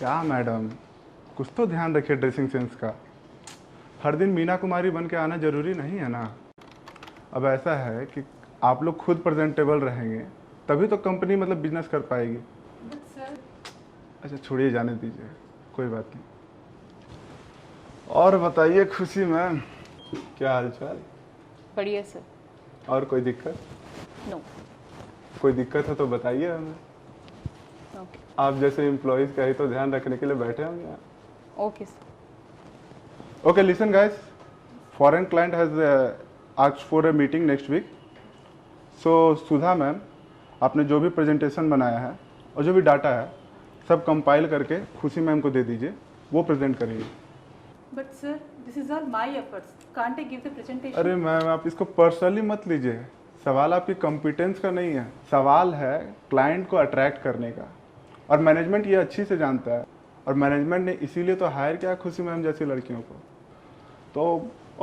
क्या मैडम, कुछ तो ध्यान रखिए ड्रेसिंग सेंस का। हर दिन मीना कुमारी बन के आना जरूरी नहीं है ना। अब ऐसा है कि आप लोग खुद प्रेजेंटेबल रहेंगे तभी तो कंपनी मतलब बिजनेस कर पाएगी। But sir. अच्छा छोड़िए, जाने दीजिए, कोई बात नहीं। और बताइए खुशी मैम, क्या हाल चाल? बढ़िया सर। और कोई दिक्कत? नो। कोई दिक्कत है तो बताइए हमें। ओके। आप जैसे एम्प्लॉयज़ का ही तो ध्यान रखने के लिए बैठे हम यहाँ। Okay sir. Okay, listen guys. Foreign client has asked for a meeting next week. So Sudha ma'am, आपने जो भी प्रेजेंटेशन बनाया है और जो भी डाटा है सब कंपाइल करके खुशी मैम को दे दीजिए, वो प्रेजेंट करिए। But sir, this is all my efforts. Can't I give the presentation? अरे मैम, आप इसको पर्सनली मत लीजिए। सवाल आपकी कॉम्पिटेंस का नहीं है, सवाल है क्लाइंट को अट्रैक्ट करने का। और मैनेजमेंट ये अच्छी से जानता है, और मैनेजमेंट ने इसीलिए तो हायर किया खुशी मैम जैसी लड़कियों को। तो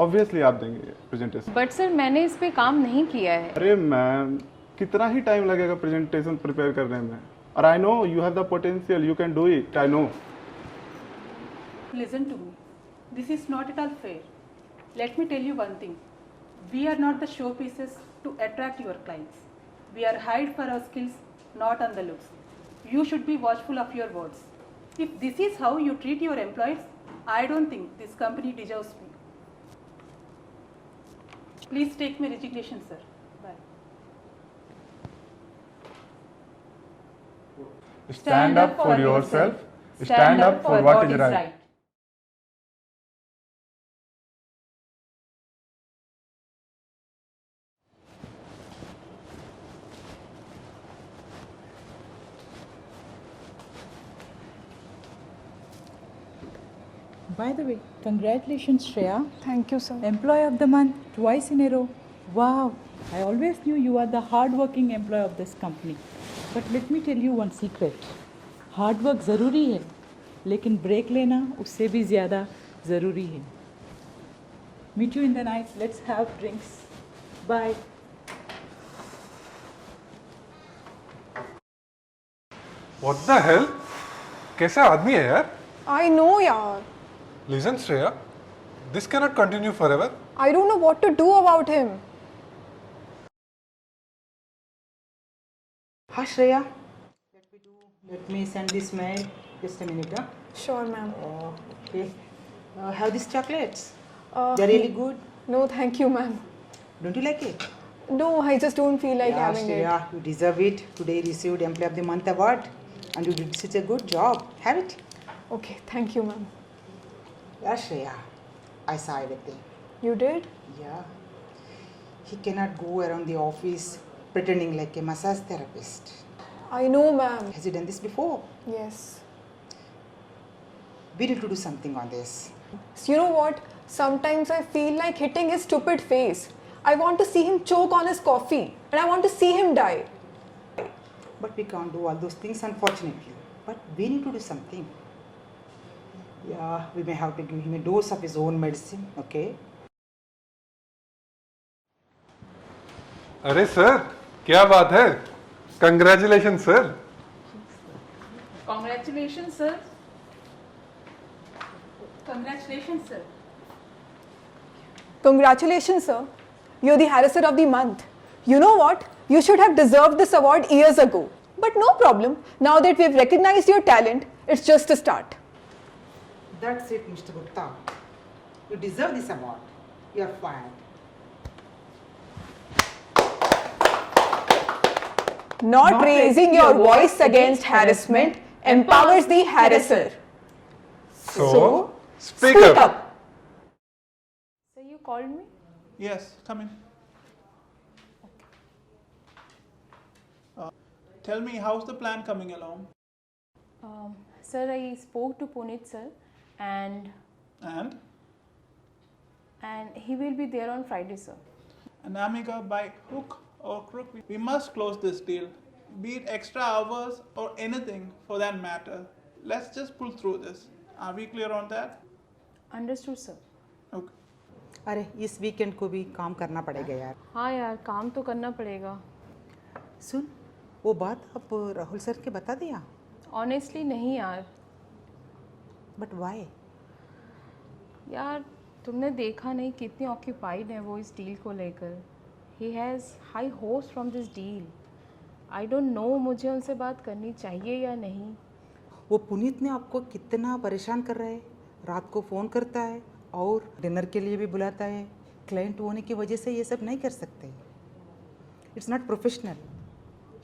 ऑब्वियसली आप देंगे प्रेजेंटेशन। बट सर मैंने इस पे काम नहीं किया है। अरे मैम, कितना ही टाइम लगेगा प्रेजेंटेशन प्रिपेयर करने में? और I know you have the potential, you can do it, I know. Listen to me. This is not at all fair. Let me tell you one thing. We are not the showpieces to attract your clients. We are hired for our skills, not on the looks. You should be watchful of your words. If this is how you treat your employees, I don't think this company deserves me. Please take my resignation, sir. Bye. Stand up for yourself. Stand up for what is right. By the way, congratulations, Shreya. Thank you, sir. Employee of the month twice in a row. Wow, I always knew you are the hard-working employee of this company. But let me tell you one secret. Hard work ज़रूरी है, लेकिन break लेना उससे भी ज़्यादा ज़रूरी है. Meet you in the night. Let's have drinks. Bye. What the hell? कैसा आदमी है यार? I know, yaar. Listen, Shreya, this cannot continue forever. I don't know what to do about him. Hi, Shreya. Let me send this mail. Just a minute, huh? Sure, ma'am. Okay. Have these chocolates. Uh, They're really good. No, thank you, ma'am. Don't you like it? No, I just don't feel like having it. Shreya, you deserve it. Today you received Employee of the Month award, and you did such a good job. Have it. Okay, thank you, ma'am. Yeah, Shreya, I saw everything. You did? Yeah. He cannot go around the office pretending like a massage therapist. I know, ma'am. Has he done this before? Yes. We need to do something on this. So you know what? Sometimes I feel like hitting his stupid face. I want to see him choke on his coffee, and I want to see him die. But we can't do all those things, unfortunately. But we need to do something. Yeah, we may have to give him a dose of his own medicine, okay? अरे sir, क्या बात है? Congratulations, sir. Congratulations, sir. Congratulations, sir. Congratulations, sir. You're the harasser of the month. You know what? You should have deserved this award years ago. But no problem. Now that we've recognized your talent, it's just a start. That's it, Mr. Gupta. You deserve this award. You're fired. Not raising your voice against harassment empowers the harasser. So, speak up. Sir you called me? Yes, come in. Tell me, how's the plan coming along? Sir, I spoke to Puneet sir and And he will be there on Friday, sir. Anamika, by hook or crook, we must close this deal. Be it extra hours or anything for that matter. Let's just pull through this. Are we clear on that? Understood, sir. Okay. अरे इस weekend को भी काम करना पड़ेगा यार. हाँ यार, काम तो करना पड़ेगा. सुन, वो बात आप राहुल सर के बता दिया? ऑनेस्टली नहीं यार. But why? यार तुमने देखा नहीं कितनी ऑक्यूपाइड है वो इस डील को लेकर. He has high hopes from this deal. I don't no मुझे उनसे बात करनी चाहिए या नहीं. वो पुनीत ने आपको कितना परेशान कर रहा है. रात को फ़ोन करता है और डिनर के लिए भी बुलाता है. क्लाइंट होने की वजह से ये सब नहीं कर सकते. It's not professional.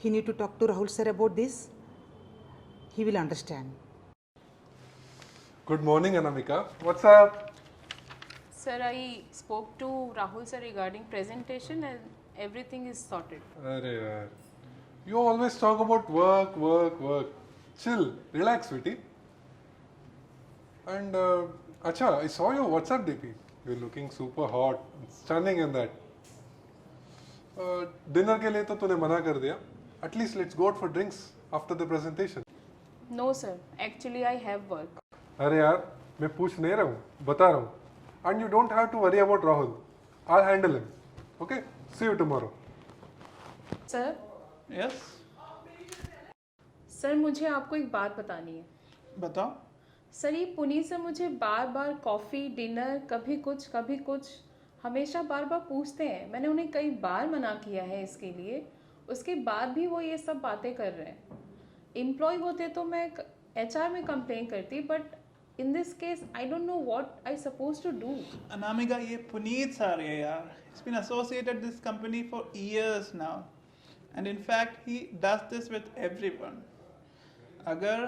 He need to talk to Rahul sir about this. He will understand. Good morning, Anamika. What's up? Sir, I spoke to Rahul sir regarding presentation and everything is sorted. अरे यार, you always talk about work, work, work. Chill, relax, sweetie. And acha, I saw your WhatsApp DP. You're looking super hot, stunning in that. Dinner के लिए तो तूने मना कर दिया. At least let's go out for drinks after the presentation. No sir, actually I have work. अरे यार, मैं पूछ नहीं रहा हूँ, बता रहा हूँ. And you don't have to worry about Rahul. I'll handle him. Okay? See you tomorrow. Sir, Yes? Sir मुझे आपको एक बात बतानी है. बताओ. सर ये पुनीत सर मुझे बार बार कॉफ़ी डिनर कभी कुछ हमेशा बार बार पूछते हैं. मैंने उन्हें कई बार मना किया है इसके लिए. उसके बाद भी वो ये सब बातें कर रहे हैं. एम्प्लॉय होते तो मैं HR में कंप्लेन करती, but in this case I don't know what I suppose to do. Anamika, ये पुनीत सर है यार. He's been associated this company for years now. And in fact, he does this with everyone. अगर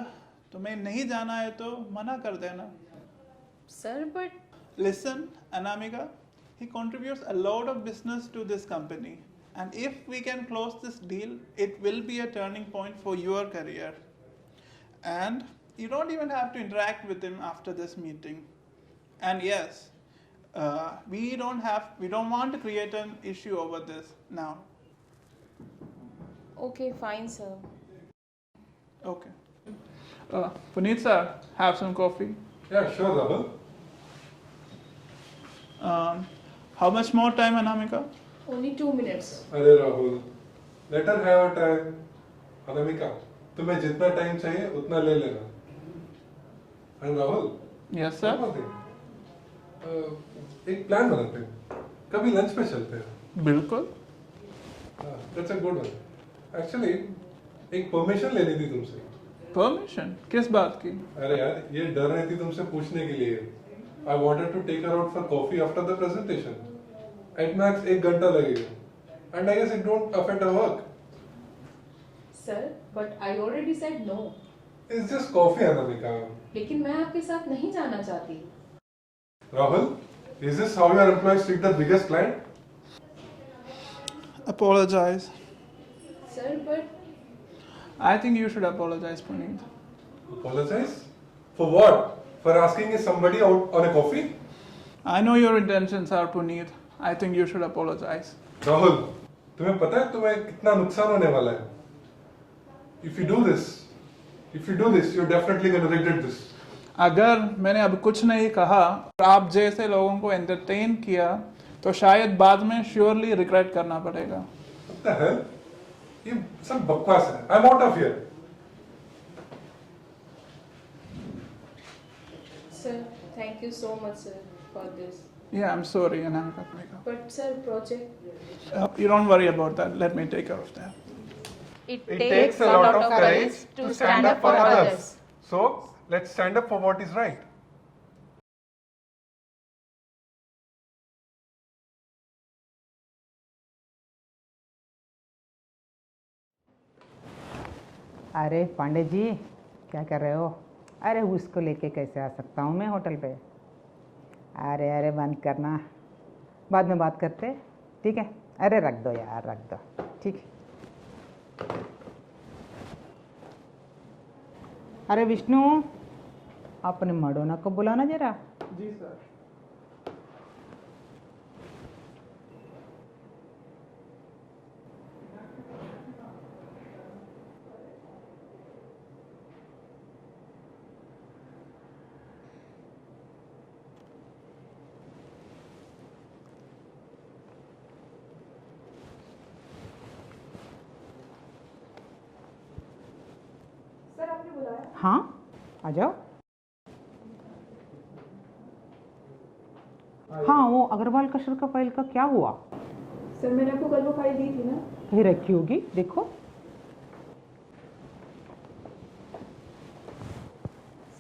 तुम्हें नहीं जाना है तो मना कर देना. Sir but Listen, Anamika, he contributes a lot of business to this company. And if we can close this deal, it will be a turning point for your career. And you don't even have to interact with him after this meeting. And yes, we don't want to create an issue over this now. Okay fine sir. Okay. Puneet sir, have some coffee. Yeah, sure, Rahul. How much more time, Anamika? Only 2 minutes. अरे Rahul, let her have her time. Anamika, तुम्हें जितना time चाहिए उतना ले लेना. And Rahul, Yes, sir. one more thing. एक plan बनाते हैं. कभी लंच पे चलते हैं. बिल्कुल. That's a good one. Actually, एक परमिशन लेनी थी तुमसे. Permission? किस बात की? अरे यार, ये डर रही थी तुमसे पूछने के लिए. I wanted to take her out for coffee after the presentation. At max 1 घंटा लगेगा. And I guess it don't affect her work. Sir but I already said no. It's just coffee, Anamika. लेकिन मैं आपके साथ नहीं जाना चाहती. Rahul, is this how your employees treat the biggest client? Apologize. Sir but I think you should apologize, Puneet. Apologize? For what? For asking somebody out on a coffee? I know your intentions are, Puneet. I think you should apologize. Rahul, तुम्हें पता है तुम्हें कितना नुकसान होने वाला है? If you do this, you're definitely going to regret this. अगर मैंने अब कुछ नहीं कहा और आप जैसे लोगों को एंटरटेन किया तो शायद बाद में श्योरली रिग्रेट करना पड़ेगा. What the hell? ये सब बकवास है. I'm out of here. Sir thank you so much sir for this. Yeah, I'm sorry, Anamika. But sir project You don't worry about that. Let me take care of that. it takes a lot of courage to stand up for others. So, let's stand up for what is right. अरे पांडे जी, क्या कर रहे हो? अरे उसको लेके कैसे आ सकता हूँ मैं होटल पे? अरे अरे बंद करना, बाद में बात करते, ठीक है? अरे रख दो यार, रख दो, ठीक है? अरे विष्णु, अपने मडोना को बुलाना जरा. जी सर. हाँ, आ जाओ. अग्रवाल कशर का फाइल का क्या हुआ? सर मैंने आपको कल वो फाइल दी थी ना। कहीं रखी होगी, देखो।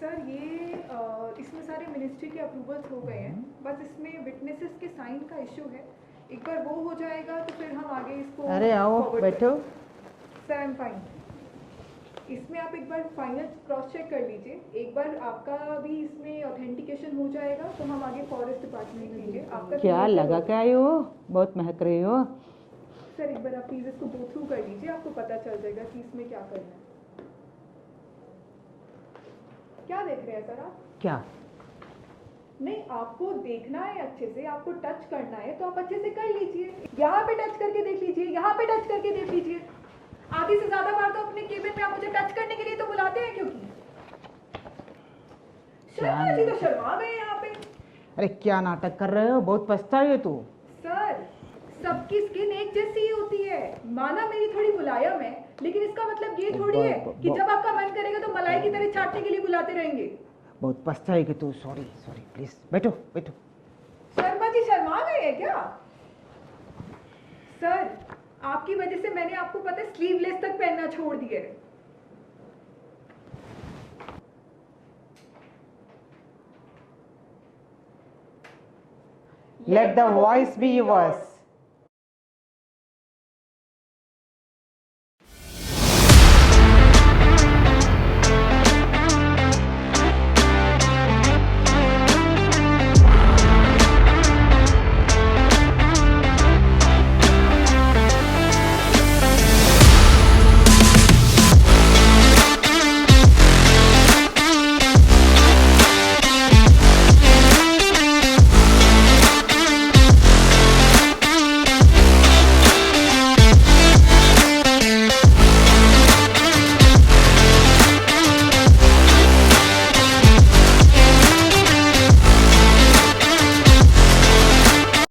सर ये इसमें सारे मिनिस्ट्री के अप्रूवल्स हो गए हैं, बस इसमें विटनेसेस के साइन का इशू है। एक बार वो हो जाएगा तो फिर हम आगे इसको अरे आओ forward बैठो। करेंगे। Sir I am fine. इसमें आप एक बार फाइनल क्रॉस चेक कर लीजिए। एक बार आपका भी इसमें ऑथेंटिकेशन हो जाएगा तो हम आगे फॉरेस्ट डिपार्टमेंट भेजेंगे। आपका क्या signature लगा हो- क्या हो, बहुत महक रही हो। सर एक बार आप प्लीज इसको गो थ्रू कर लीजिए, आपको पता चल जाएगा कि इसमें क्या करना है। क्या देख रहे हैं सर आप? क्या? नहीं, आपको देखना है अच्छे से, आपको टच करना है तो आप अच्छे से कर लीजिए। यहाँ पे टच करके देख लीजिए, यहाँ पे टच करके देख लीजिए। आधी से ज्यादा बार तो अपने केबिन में आप मुझे टच करने के लिए तो बुलाते हैं, क्योंकि शर्मा जी तो शर्मा गए यहाँ पे। अरे क्या नाटक कर रहे हो, बहुत पछताई हो तू। सर सबकी स्किन एक जैसी ही होती है। माना मेरी थोड़ी मुलायम है, लेकिन इसका मतलब ये थोड़ी है कि जब आपका मन करेगा तो मलाई की तरह चाटने के लिए बुलाते रहेंगे। बहुत पछताई कि तू। सॉरी सॉरी, प्लीज बैठो बैठो। शर्मा जी शर्मा गए हैं क्या? सर आपकी वजह से मैंने आपको पता है स्लीवलेस तक पहनना छोड़ दिया है। Let the voice be yours.